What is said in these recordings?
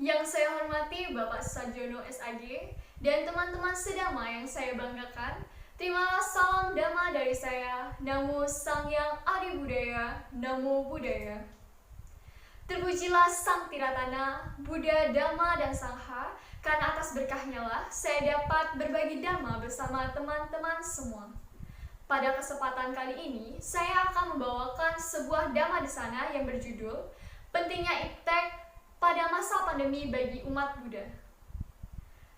Yang saya hormati Bapak Sarjono SAG dan teman-teman sedama yang saya banggakan, terima salam dhamma dari saya. Namo Sangyang Adi Budaya, Namo Buddhaya. Terpujilah Sang Tiratana, Buddha, Dhamma, dan Sangha, karena atas berkahnya lah saya dapat berbagi dhamma bersama teman-teman semua. Pada kesempatan kali ini, saya akan membawakan sebuah dhamma desana yang berjudul Pentingnya Iptek pada Masa Pandemi bagi Umat Buddha.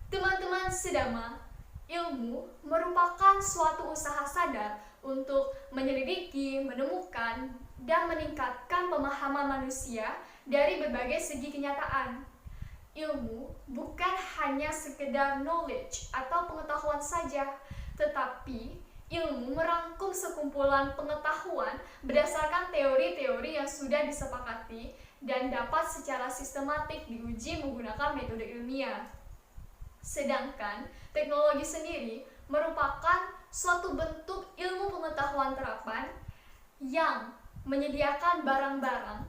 Teman-teman sedama, ilmu merupakan suatu usaha sadar untuk menyelidiki, menemukan, dan meningkatkan pemahaman manusia dari berbagai segi kenyataan. Ilmu bukan hanya sekedar knowledge atau pengetahuan saja, tetapi ilmu merangkum sekumpulan pengetahuan berdasarkan teori-teori yang sudah disepakati dan dapat secara sistematik diuji menggunakan metode ilmiah. Sedangkan teknologi sendiri merupakan suatu bentuk ilmu pengetahuan terapan yang menyediakan barang-barang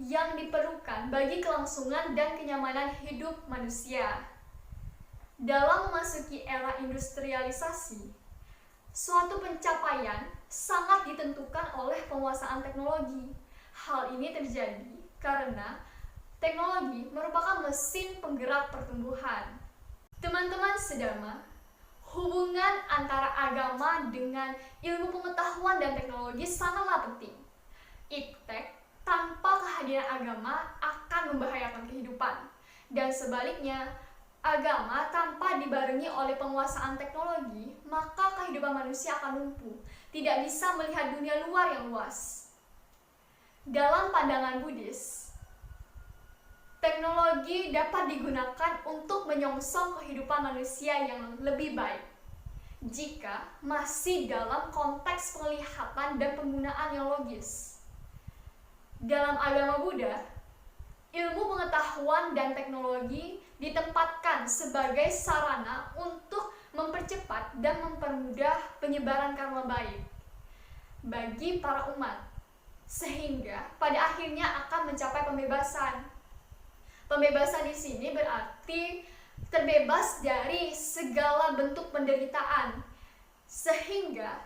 yang diperlukan bagi kelangsungan dan kenyamanan hidup manusia. Dalam memasuki era industrialisasi, suatu pencapaian sangat ditentukan oleh penguasaan teknologi. Hal ini terjadi karena teknologi merupakan mesin penggerak pertumbuhan. Teman-teman sedama, hubungan antara agama dengan ilmu pengetahuan dan teknologi sangatlah penting. Iptek tanpa kehadiran agama akan membahayakan kehidupan, dan sebaliknya, agama tanpa dibarengi oleh penguasaan teknologi, maka kehidupan manusia akan lumpuh, tidak bisa melihat dunia luar yang luas. Dalam pandangan Buddhis, teknologi dapat digunakan untuk menyongsong kehidupan manusia yang lebih baik jika masih dalam konteks penglihatan dan penggunaan yang logis. Dalam agama Buddha, ilmu pengetahuan dan teknologi ditempatkan sebagai sarana untuk mempercepat dan mempermudah penyebaran karma baik bagi para umat, sehingga pada akhirnya akan mencapai pembebasan. Pembebasan di sini berarti terbebas dari segala bentuk penderitaan, sehingga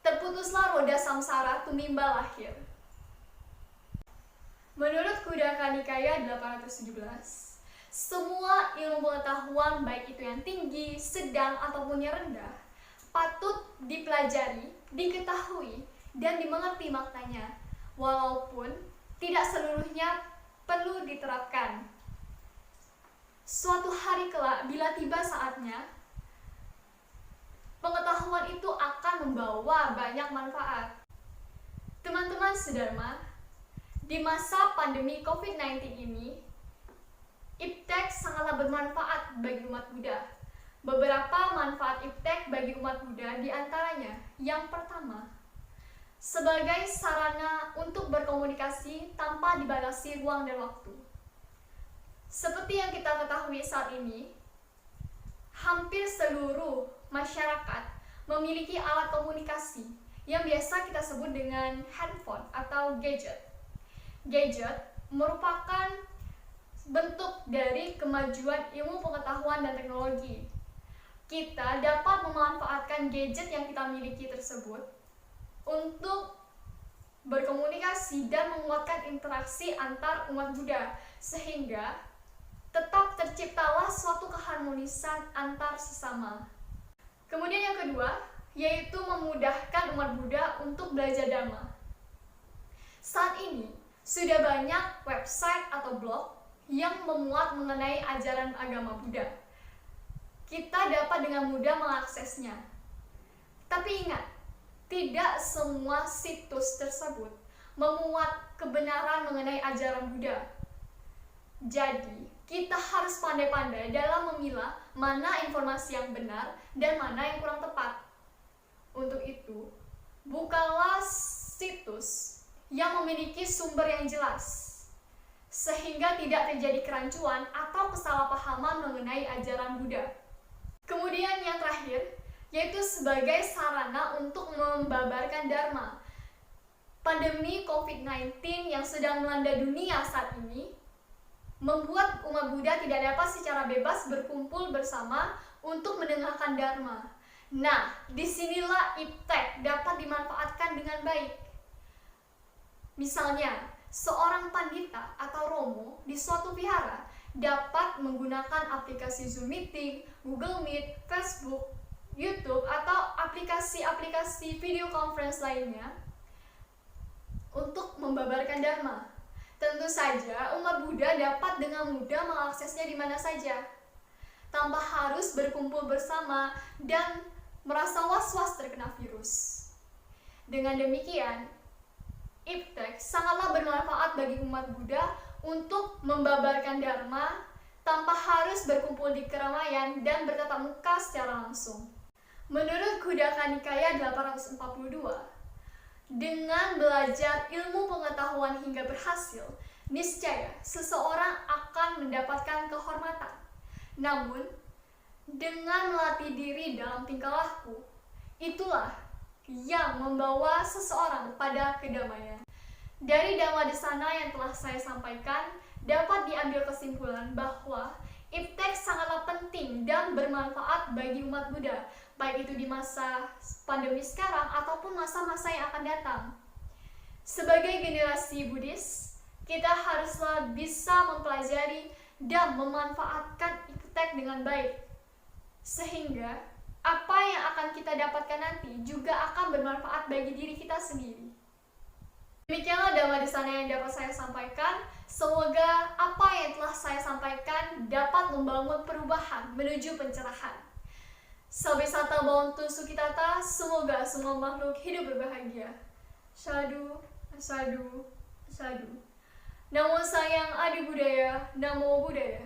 terputuslah roda samsara tumimba lahir. Menurut Khuddaka Nikaya 817, semua ilmu pengetahuan baik itu yang tinggi, sedang, ataupun yang rendah patut dipelajari, diketahui, dan dimengerti maknanya, walaupun tidak seluruhnya perlu diterapkan. Suatu hari kelak, bila tiba saatnya, pengetahuan itu akan membawa banyak manfaat. Teman-teman sedharma, di masa pandemi COVID-19 ini, Iptek sangatlah bermanfaat bagi umat Buddha. Beberapa manfaat Iptek bagi umat Buddha diantaranya, yang pertama, sebagai sarana untuk berkomunikasi tanpa dibatasi ruang dan waktu. Seperti yang kita ketahui saat ini, hampir seluruh masyarakat memiliki alat komunikasi yang biasa kita sebut dengan handphone atau gadget. Gadget merupakan bentuk dari kemajuan ilmu pengetahuan dan teknologi. Kita dapat memanfaatkan gadget yang kita miliki tersebut untuk berkomunikasi dan menguatkan interaksi antar umat Buddha, sehingga tetap terciptalah suatu keharmonisan antar sesama. Kemudian yang kedua, yaitu memudahkan umat Buddha untuk belajar Dhamma. Saat ini, sudah banyak website atau blog yang memuat mengenai ajaran agama Buddha. Kita dapat dengan mudah mengaksesnya. Tapi ingat, tidak semua situs tersebut memuat kebenaran mengenai ajaran Buddha. Jadi, kita harus pandai-pandai dalam memilah mana informasi yang benar dan mana yang kurang tepat. Untuk itu, bukalah situs yang memiliki sumber yang jelas, sehingga tidak terjadi kerancuan atau kesalahpahaman mengenai ajaran Buddha. Kemudian yang terakhir, yaitu sebagai sarana untuk membabarkan Dharma. Pandemi COVID-19 yang sedang melanda dunia saat ini membuat umat Buddha tidak dapat secara bebas berkumpul bersama untuk mendengarkan Dharma. Nah, disinilah iptek dapat dimanfaatkan dengan baik. Misalnya, seorang pandita atau romo di suatu vihara dapat menggunakan aplikasi Zoom Meeting, Google Meet, Facebook, YouTube, atau aplikasi-aplikasi video conference lainnya untuk membabarkan Dharma. Tentu saja umat Buddha dapat dengan mudah mengaksesnya di mana saja, tanpa harus berkumpul bersama dan merasa was-was terkena virus. Dengan demikian, iptek sangatlah bermanfaat bagi umat Buddha untuk membabarkan Dharma tanpa harus berkumpul di keramaian dan bertatap muka secara langsung. Menurut Khuddaka Nikaya 842, dengan belajar ilmu pengetahuan hingga berhasil, niscaya seseorang akan mendapatkan kehormatan. Namun, dengan melatih diri dalam tingkah laku, itulah yang membawa seseorang pada kedamaian. Dari Dhammadesana yang telah saya sampaikan, dapat diambil kesimpulan bahwa iptek sangatlah penting dan bermanfaat bagi umat Buddha, baik itu di masa pandemi sekarang ataupun masa-masa yang akan datang. Sebagai generasi Buddhis, kita haruslah bisa mempelajari dan memanfaatkan iptek dengan baik, sehingga apa yang akan kita dapatkan nanti juga akan bermanfaat bagi diri kita sendiri. Demikianlah Dhammadesana yang dapat saya sampaikan. Semoga apa yang telah saya sampaikan dapat membangun perubahan menuju pencerahan. Sabe sata bhavantu sukhitata, semoga semua makhluk hidup berbahagia. Sadhu, sadhu, sadhu. Namo Sayang Adi Budaya, Namo Buddhaya.